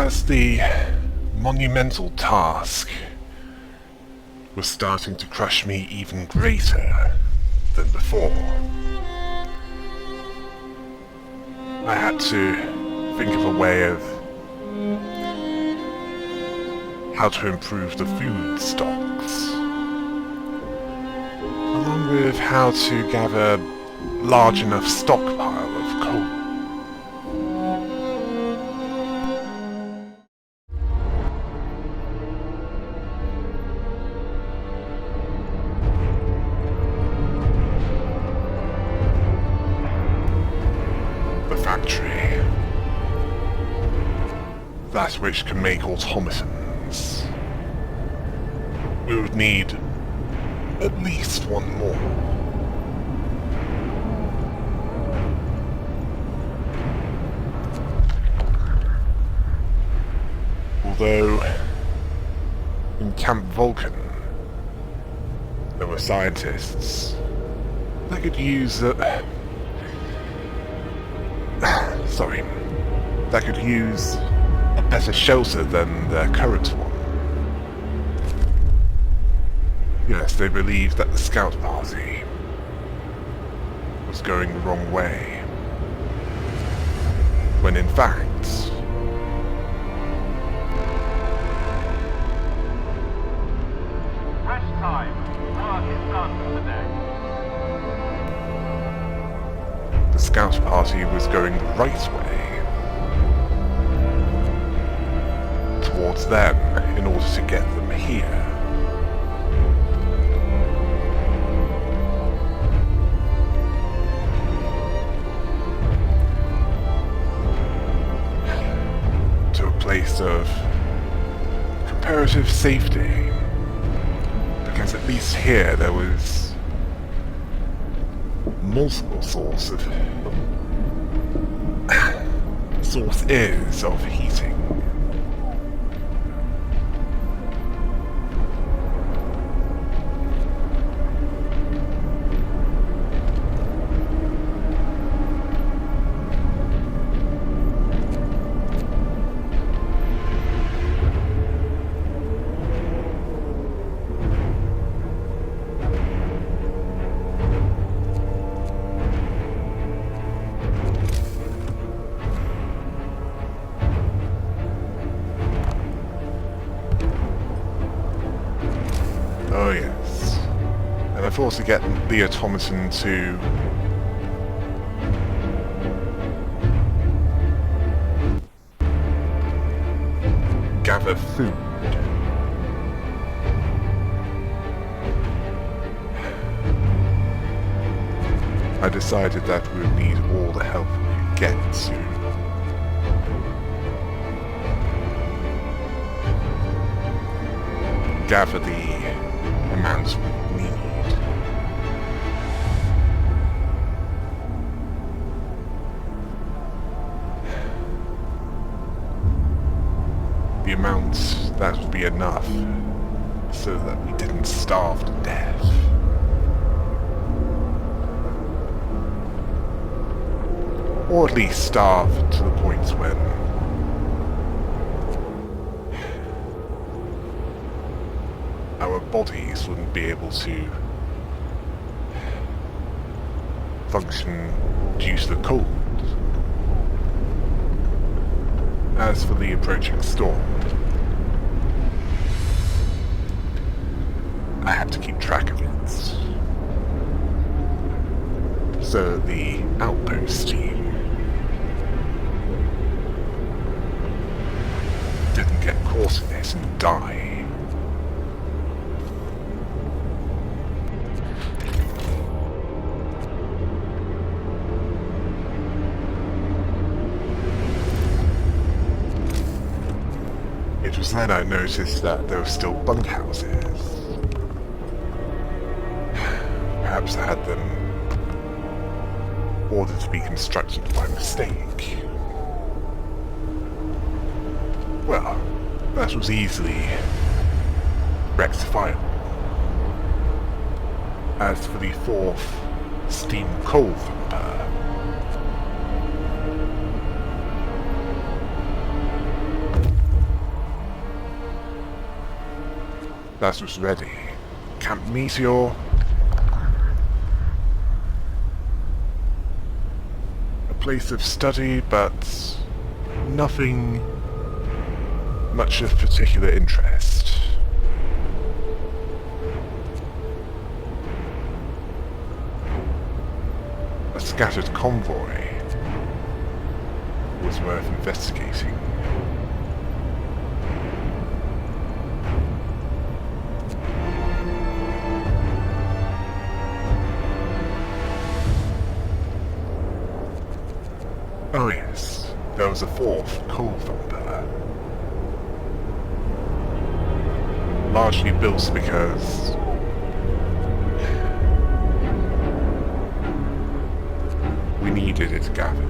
as the monumental task was starting to crush me even greater than before, I had to think of a way of how to improve the food stocks, along with how to gather large enough stockpile of coal. The factory. That which can make automatons. We would need at least one more. Although, in Camp Vulcan, there were scientists that could use that could use a better shelter than their current one. Yes, they believed that the scout party was going the wrong way, when in fact, rest time. Work is done for the day. the scout party was going the right way towards them in order to get them here. To a place of comparative safety, because at least here there was multiple sources of heating. Oh yes. And I thought to get the automaton to gather food. I decided that we would need all the help we could get to gather the amounts we need. The amount that would be enough so that we didn't starve to death. Or at least starve to the point when our bodies wouldn't be able to function due to the cold. As for the approaching storm, I had to keep track of it. So the outpost team didn't get caught in it and die. It was then I noticed that there were still bunkhouses. Perhaps I had them ordered to be constructed by mistake. Well, that was easily rectifiable. As for the fourth steam coal thumper, that was ready. Camp Meteor. A place of study, but nothing much of particular interest. A scattered convoy was worth investigating. Oh yes, there was a fourth coal thumper. Largely built because we needed it gathered.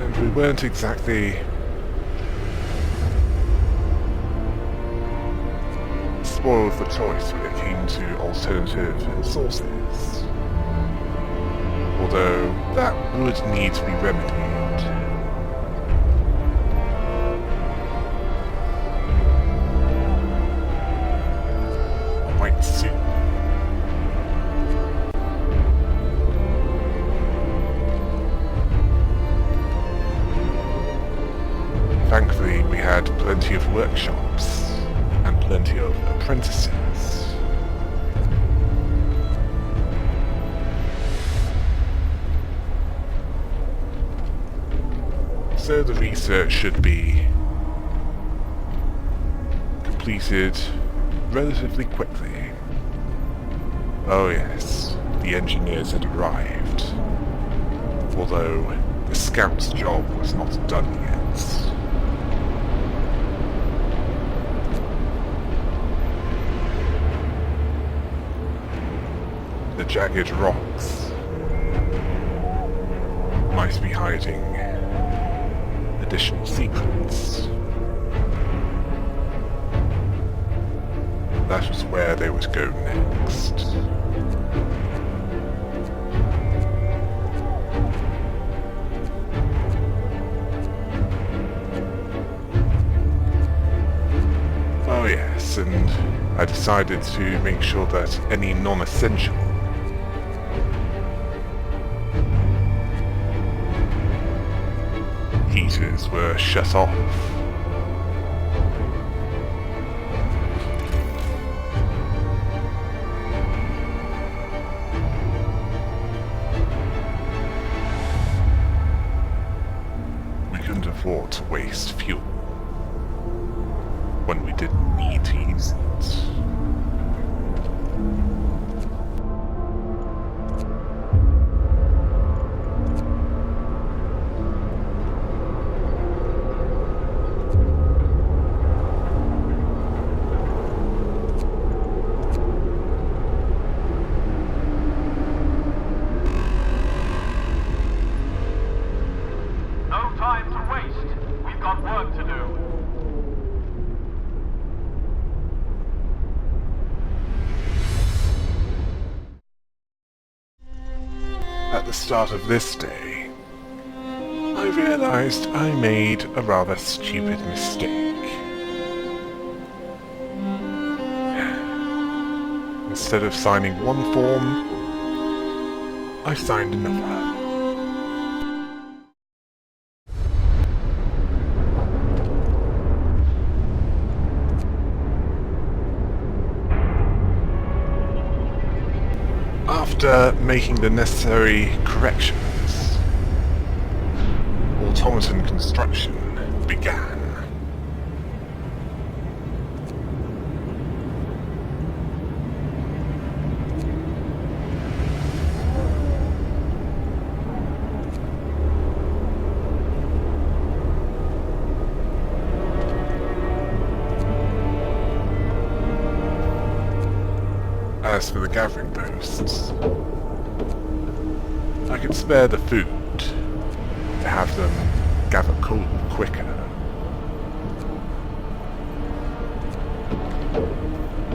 And we weren't exactly spoiled for choice when it came to alternative sources. Although that would need to be remedied. Quite soon. Thankfully, we had plenty of workshops and plenty of apprentices. So the research should be completed relatively quickly. Oh yes, the engineers had arrived, although the scout's job was not done yet. The jagged rocks might be hiding additional secrets. That was where they would go next. Oh yes, and I decided to make sure that any non-essential heaters were shut off. We couldn't afford to waste fuel when we didn't need to use it. No time to waste. We've got work to do. At the start of this day, I realized I made a rather stupid mistake. Instead of signing one form, I signed another. After making the necessary corrections, automaton construction began. As for the gathering posts, I could spare the food to have them gather coal quicker.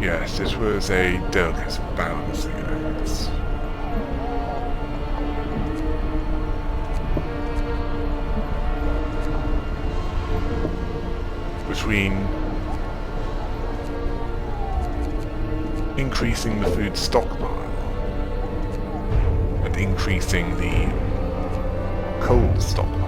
Yes, it was a delicate balancing act. between increasing the food stockpile and increasing the coal stockpile.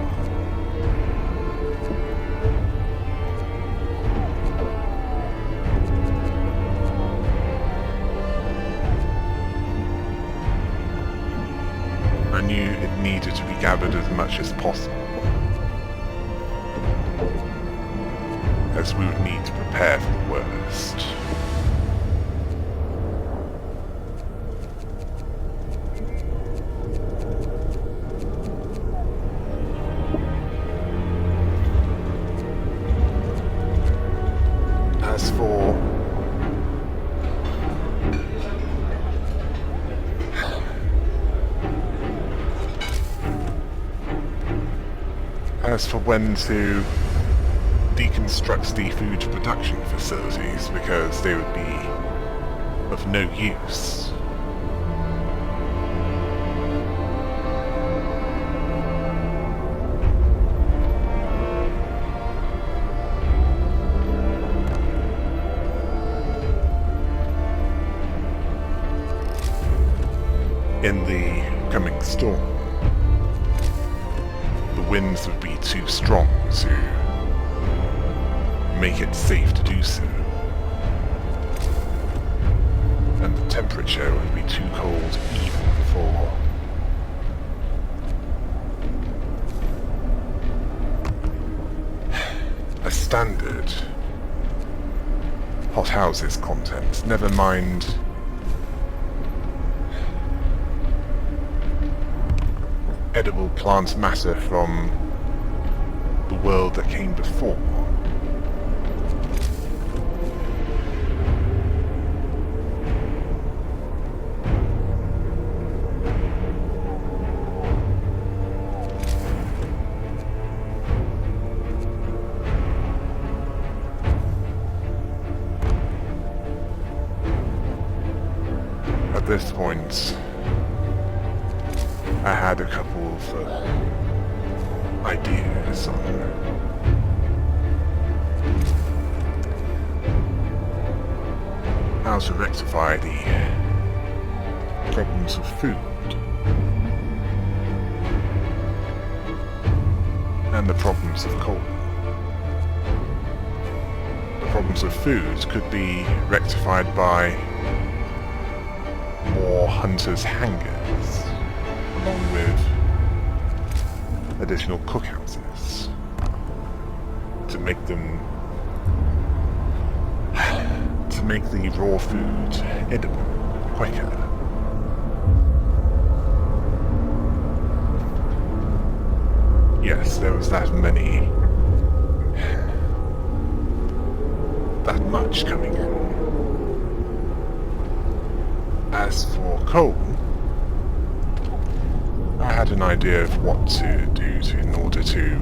I knew it needed to be gathered as much as possible, as we would need to prepare for the worst. As for when to deconstruct the food production facilities, because they would be of no use. In the coming storm, the winds would be too strong to make it safe to do so. And the temperature would be too cold even for a standard hothouses content, never mind edible plant matter from the world that came before. At this point, I had a couple of ideas on how to rectify the problems of food and the problems of coal. The problems of food could be rectified by more hunters' hangars, along with additional cookhouses to make them the raw food edible quicker. Yes, there was that much coming in. As for coal, I had an idea of what to do in order to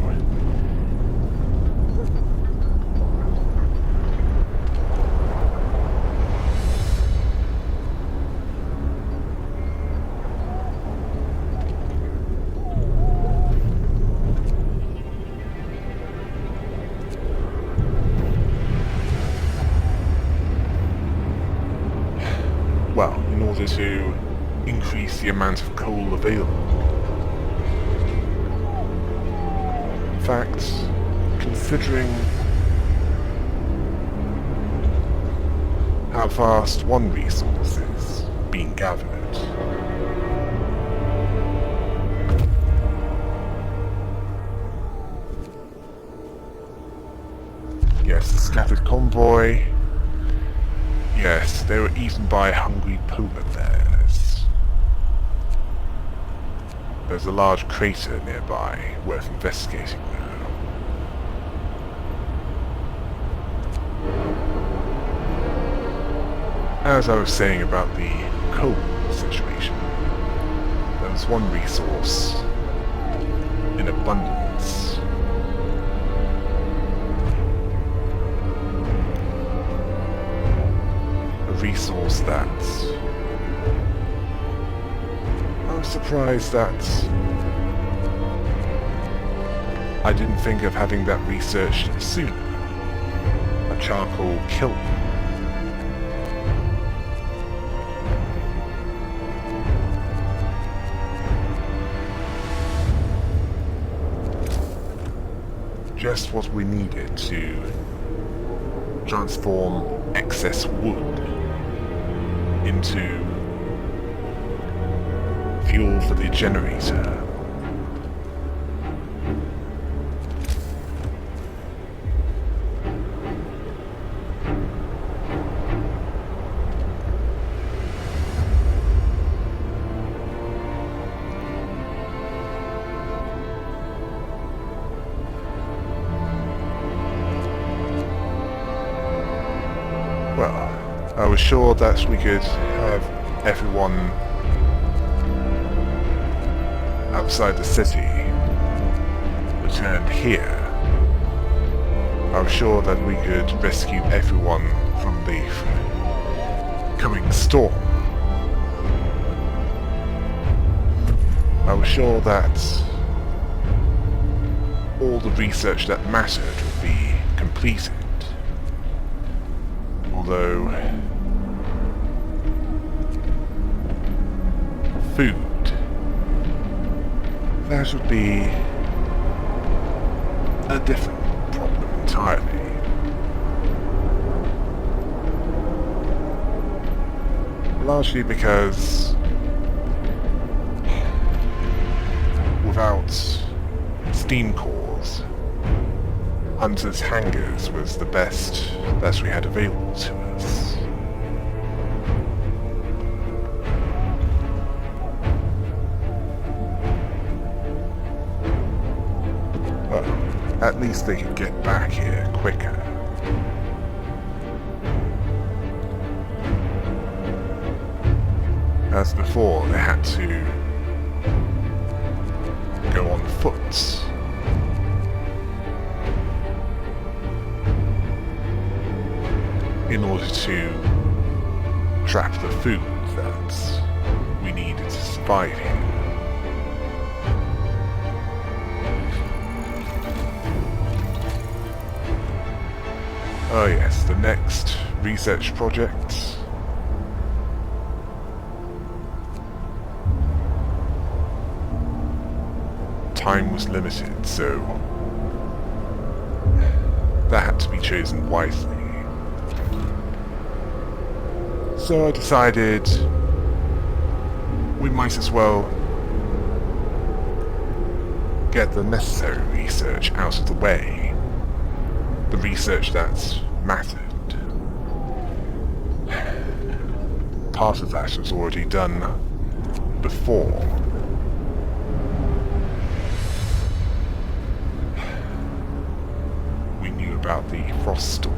increase the amount of coal available. In fact, considering how fast one resource is being gathered, yes, the scattered convoy. Yes, they were eaten by hungry polar bears. There's a large crater nearby, worth investigating now. As I was saying about the coal situation, there was one resource in abundance. Resource that I was surprised that I didn't think of having that researched sooner. charcoal kiln. Just what we needed to transform excess wood into fuel for the generator. Well, I was sure that we could have everyone outside the city returned here. I was sure that we could rescue everyone from the coming storm. I was sure that all the research that mattered would be completed. Although food, that would be a different problem entirely. Largely because without steam cores, Hunter's Hangars was the best that we had available to us. Well, at least they could get back here quicker. As before, they had to go on foot. In order to trap the food that we needed to survive here. Oh yes, the next research project. Time was limited, so that had to be chosen wisely. So I decided we might as well get the necessary research out of the way. The research that mattered. Part of that was already done before. We knew about the frost storm.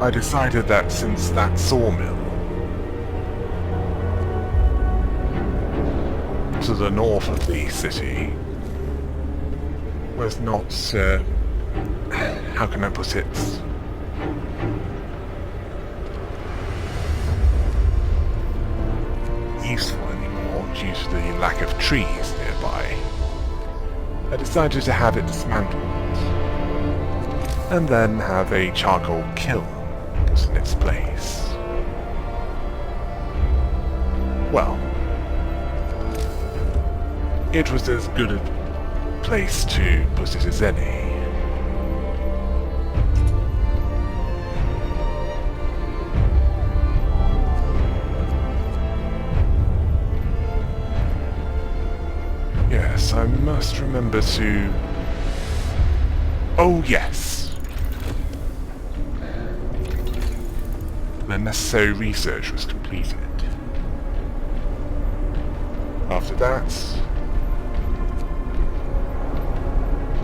I decided that since that sawmill the north of the city was not, how can I put it, useful anymore due to the lack of trees nearby. I decided to have it dismantled, and then have a charcoal kiln put in its place. Well, it was as good a place to put it as any. Yes, I must remember to... Oh yes! The necessary research was completed. After that,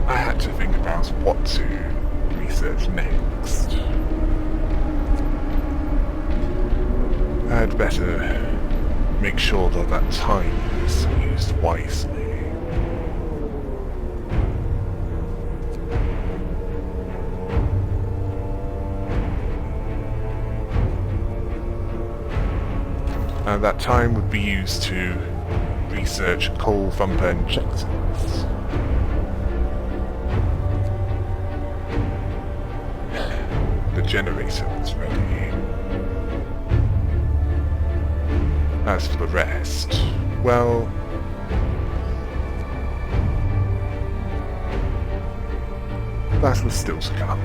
I had to think about what to research next. I'd better make sure that that time is used wisely. And that time would be used to research coal thumper injectors. The generator was ready. As for the rest, well... that was still to come.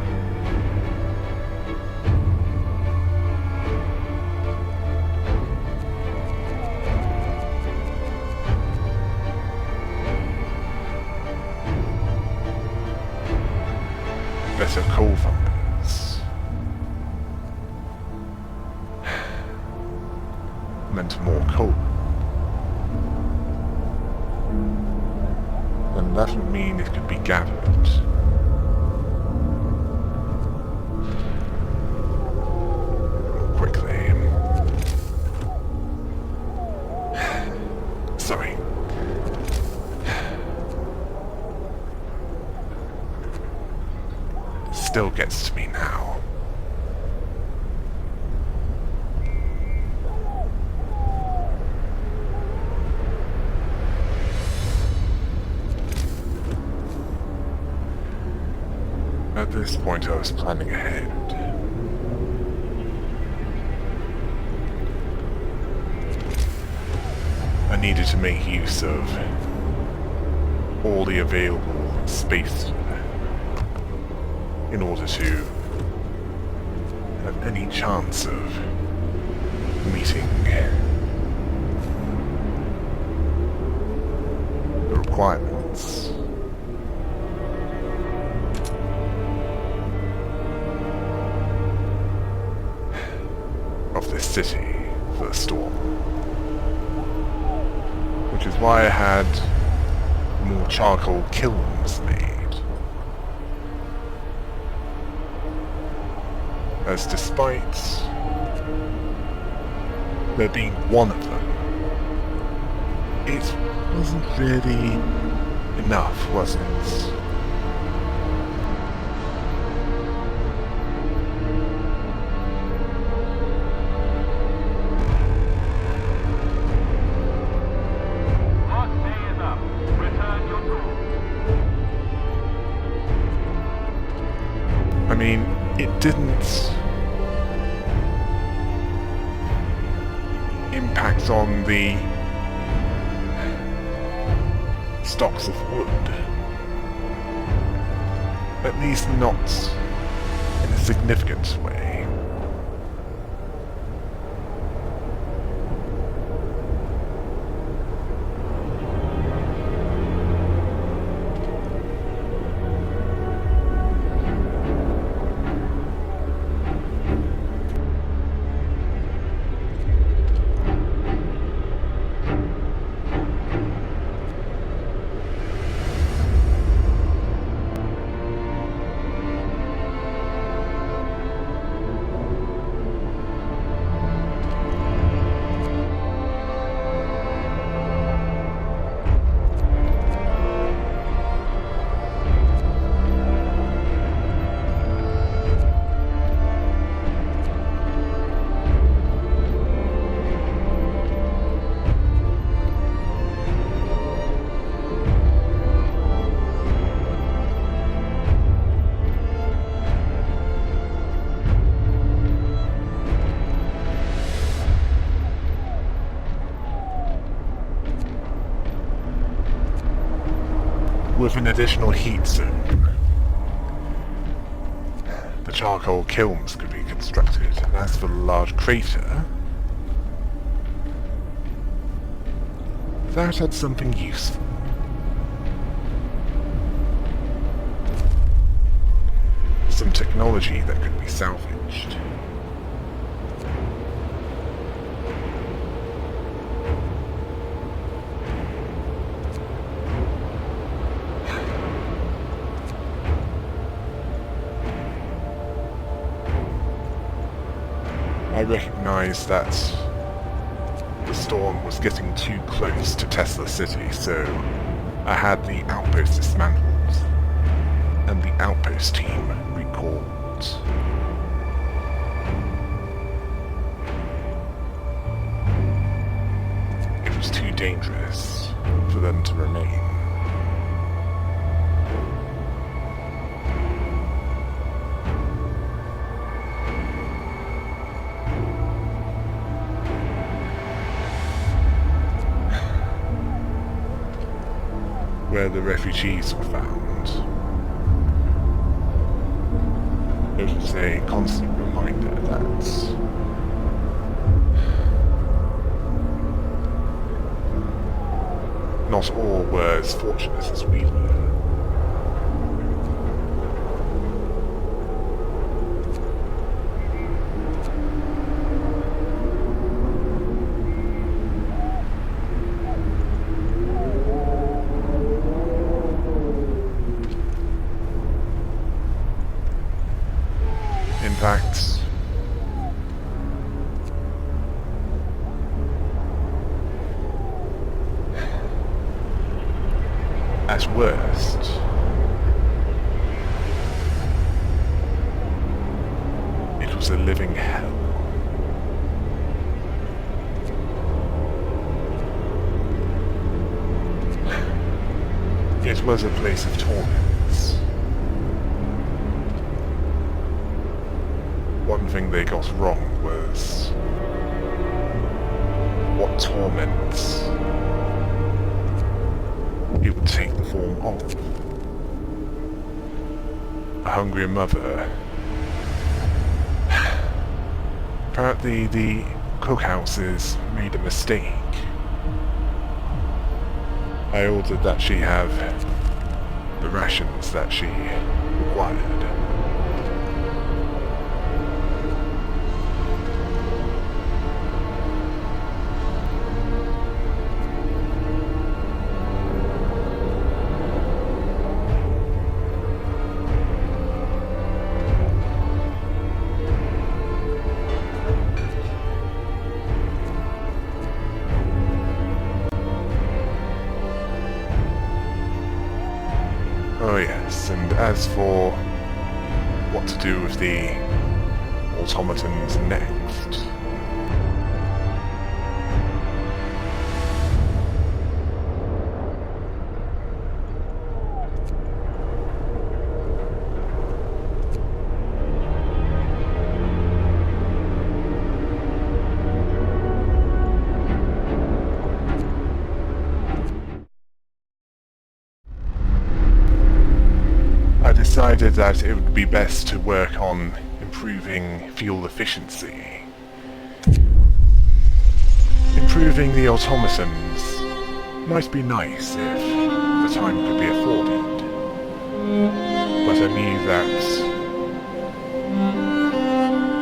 Better coal thumpers meant more coal. And that would mean it could be gathered. Quickly. Sorry. Still gets to me now. At this point I was planning ahead. I needed to make use of all the available space in order to have any chance of meeting the requirements. Of this city for the storm. Which is why I had more charcoal kilns made. As despite there being one of them, it wasn't really enough, was it? Last day is up. Return your call. I mean, it didn't impact on the stocks of wood. At least not in a significant way. with an additional heat zone, the charcoal kilns could be constructed. And as for the large crater, that had something useful. Some technology that could be salvaged. I recognized that the storm was getting too close to Tesla City, so I had the outpost dismantled and the outpost team recalled. It was too dangerous for them to remain. Where the refugees were found, it was a constant reminder that not all were as fortunate as we were. In fact, at worst, it was a living hell. It was a place of torments. One thing they got wrong was what torments it would take the form of. A hungry mother. Apparently the cookhouses made a mistake. I ordered that she have the rations that she required. Oh yes, and as for what to do with the automatons next, I decided that it would be best to work on improving fuel efficiency. Improving the automatons might be nice if the time could be afforded, but I knew that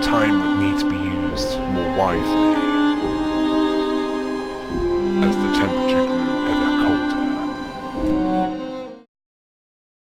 time would need to be used more wisely.